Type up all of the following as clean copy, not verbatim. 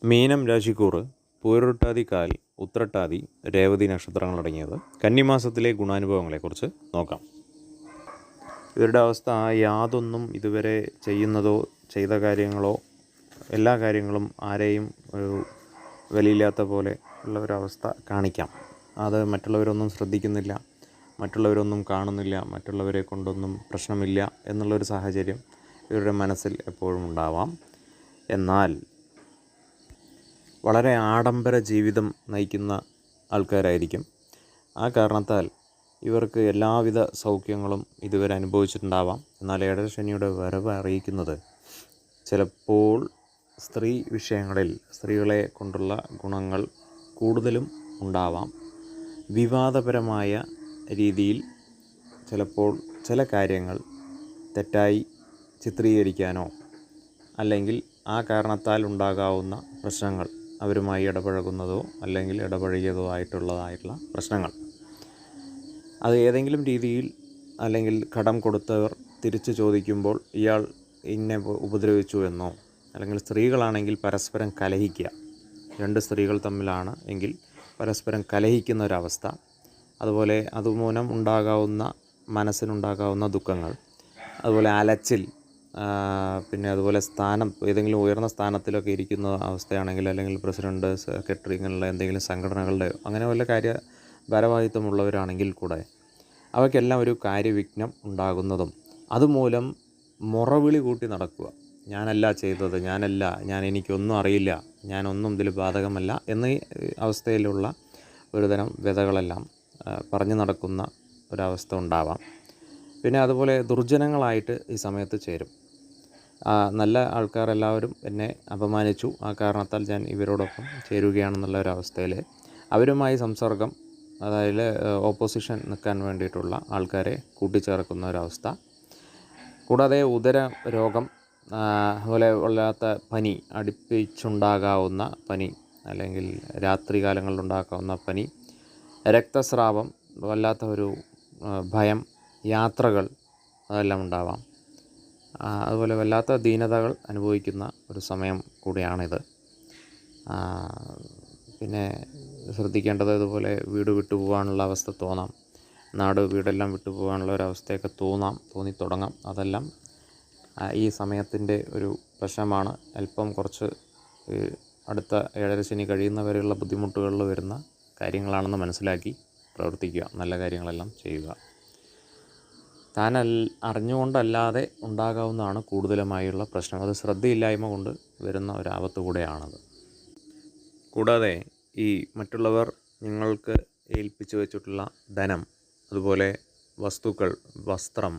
മീനം രാശിക്കൂറ് പൂരുരുട്ടാതി കാൽ ഉത്രട്ടാതി രേവതി നക്ഷത്രങ്ങളടങ്ങിയത് കന്നിമാസത്തിലെ ഗുണാനുഭവങ്ങളെക്കുറിച്ച് നോക്കാം. ഇവരുടെ അവസ്ഥ യാതൊന്നും ഇതുവരെ ചെയ്യുന്നതോ ചെയ്ത കാര്യങ്ങളോ എല്ലാ കാര്യങ്ങളും ആരെയും ഒരു വിലയില്ലാത്ത പോലെ ഉള്ള ഒരവസ്ഥ കാണിക്കാം. അത് മറ്റുള്ളവരൊന്നും ശ്രദ്ധിക്കുന്നില്ല, മറ്റുള്ളവരൊന്നും കാണുന്നില്ല, മറ്റുള്ളവരെ കൊണ്ടൊന്നും പ്രശ്നമില്ല എന്നുള്ളൊരു സാഹചര്യം ഇവരുടെ മനസ്സിൽ എപ്പോഴും ഉണ്ടാവാം. എന്നാൽ വളരെ ആഡംബര ജീവിതം നയിക്കുന്ന ആൾക്കാരായിരിക്കും. ആ കാരണത്താൽ ഇവർക്ക് എല്ലാവിധ സൗഖ്യങ്ങളും ഇതുവരെ അനുഭവിച്ചിട്ടുണ്ടാവാം. എന്നാൽ ഏഴരശനിയുടെ വരവ് അറിയിക്കുന്നത് ചിലപ്പോൾ സ്ത്രീ വിഷയങ്ങളിൽ സ്ത്രീകളെ കൊണ്ടുള്ള ഗുണങ്ങൾ കൂടുതലും ഉണ്ടാവാം. വിവാദപരമായ രീതിയിൽ ചിലപ്പോൾ ചില കാര്യങ്ങൾ തെറ്റായി ചിത്രീകരിക്കാനോ അല്ലെങ്കിൽ ആ കാരണത്താൽ ഉണ്ടാകാവുന്ന പ്രശ്നങ്ങൾ, അവരുമായി ഇടപഴകുന്നതോ അല്ലെങ്കിൽ ഇടപഴകിയതോ ആയിട്ടുള്ള പ്രശ്നങ്ങൾ, അത് ഏതെങ്കിലും രീതിയിൽ അല്ലെങ്കിൽ കടം കൊടുത്തവർ തിരിച്ചു ചോദിക്കുമ്പോൾ ഇയാൾ ഇന്നെ ഉപദ്രവിച്ചു എന്നോ, അല്ലെങ്കിൽ സ്ത്രീകളാണെങ്കിൽ പരസ്പരം കലഹിക്കുക, രണ്ട് സ്ത്രീകൾ തമ്മിലാണ് എങ്കിൽ പരസ്പരം കലഹിക്കുന്ന ഒരവസ്ഥ, അതുപോലെ അതുമൂലം ഉണ്ടാകാവുന്ന മനസ്സിനുണ്ടാകാവുന്ന ദുഃഖങ്ങൾ, അതുപോലെ അലച്ചിൽ, പിന്നെ അതുപോലെ സ്ഥാനം ഏതെങ്കിലും ഉയർന്ന സ്ഥാനത്തിലൊക്കെ ഇരിക്കുന്ന അവസ്ഥയാണെങ്കിൽ അല്ലെങ്കിൽ പ്രസിഡൻറ്റ്, സെക്രട്ടറി ഇങ്ങനെയുള്ള എന്തെങ്കിലും സംഘടനകളുടെ അങ്ങനെ വല്ല ഭാരവാഹിത്വമുള്ളവരാണെങ്കിൽ കൂടെ അവയ്ക്കെല്ലാം ഒരു കാര്യവിഘ്നം ഉണ്ടാകുന്നതും അതുമൂലം മുറവിളി കൂട്ടി നടക്കുക, ഞാനല്ല ചെയ്തത്, എനിക്കൊന്നും അറിയില്ല, ഞാനൊന്നും ഇതിൽ ബാധകമല്ല എന്ന അവസ്ഥയിലുള്ള ഒരുതരം വ്യതകളെല്ലാം പറഞ്ഞു നടക്കുന്ന ഒരവസ്ഥ ഉണ്ടാവാം. പിന്നെ അതുപോലെ ദുർജനങ്ങളായിട്ട് ഈ സമയത്ത് ചേരും. നല്ല ആൾക്കാരെല്ലാവരും എന്നെ അപമാനിച്ചു, ആ കാരണത്താൽ ഞാൻ ഇവരോടൊപ്പം ചേരുകയാണെന്നുള്ള ഒരവസ്ഥയിൽ അവരുമായി സംസർഗം, അതായത് ഓപ്പോസിഷൻ നിൽക്കാൻ വേണ്ടിയിട്ടുള്ള ആൾക്കാരെ കൂട്ടിച്ചേർക്കുന്ന ഒരവസ്ഥ. കൂടാതെ ഉദര രോഗം, അതുപോലെ വല്ലാത്ത പനി, അടുപ്പിച്ചുണ്ടാകാവുന്ന പനി അല്ലെങ്കിൽ രാത്രി കാലങ്ങളിലുണ്ടാക്കാവുന്ന പനി, രക്തസ്രാവം, വല്ലാത്ത ഒരു ഭയം, യാത്രകൾ അതെല്ലാം ഉണ്ടാവാം. അതുപോലെ വല്ലാത്ത ദീനതകൾ അനുഭവിക്കുന്ന ഒരു സമയം കൂടിയാണിത്. പിന്നെ ശ്രദ്ധിക്കേണ്ടത്, ഇതുപോലെ വീട് വിട്ടു പോകാനുള്ള അവസ്ഥ തോന്നാം, വീടെല്ലാം വിട്ടു പോകാനുള്ള ഒരവസ്ഥയൊക്കെ തോന്നിത്തുടങ്ങാം. അതെല്ലാം ഈ സമയത്തിൻ്റെ ഒരു പ്രശ്നമാണ്. അല്പം കുറച്ച് അടുത്ത ഏഴരശനി കഴിയുന്നവരെയുള്ള ബുദ്ധിമുട്ടുകളിൽ വരുന്ന കാര്യങ്ങളാണെന്ന് മനസ്സിലാക്കി പ്രവർത്തിക്കുക, നല്ല കാര്യങ്ങളെല്ലാം ചെയ്യുക. താൻ അറിഞ്ഞുകൊണ്ടല്ലാതെ ഉണ്ടാകാവുന്നതാണ് കൂടുതലുമായുള്ള പ്രശ്നം. അത് ശ്രദ്ധയില്ലായ്മ കൊണ്ട് വരുന്ന ഒരാപത്ത് കൂടെയാണത്. കൂടാതെ ഈ മറ്റുള്ളവർ നിങ്ങൾക്ക് ഏൽപ്പിച്ചു വെച്ചിട്ടുള്ള ധനം, അതുപോലെ വസ്തുക്കൾ, വസ്ത്രം,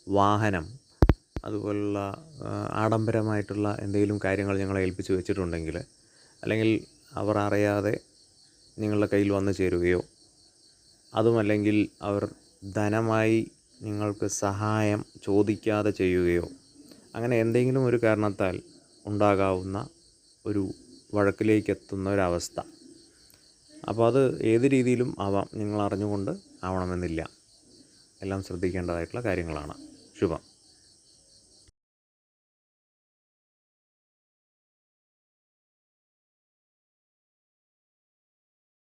വാഹനം, അതുപോലുള്ള ആഡംബരമായിട്ടുള്ള എന്തെങ്കിലും കാര്യങ്ങൾ നിങ്ങളെ ഏൽപ്പിച്ചു വെച്ചിട്ടുണ്ടെങ്കിൽ, അല്ലെങ്കിൽ അവർ അറിയാതെ നിങ്ങളുടെ കയ്യിൽ വന്നു ചേരുകയോ, അതുമല്ലെങ്കിൽ അവർ ധനമായി നിങ്ങൾക്ക് സഹായം ചോദിക്കാതെ ചെയ്യുകയോ, അങ്ങനെ എന്തെങ്കിലും ഒരു കാരണത്താൽ ഉണ്ടാകാവുന്ന ഒരു വഴക്കിലേക്ക് എത്തുന്ന ഒരവസ്ഥ. അപ്പോൾ അത് ഏത് രീതിയിലും ആവാം, നിങ്ങൾ അറിഞ്ഞുകൊണ്ട് ആവണമെന്നില്ല. എല്ലാം ശ്രദ്ധിക്കേണ്ടതായിട്ടുള്ള കാര്യങ്ങളാണ്. ശുഭം.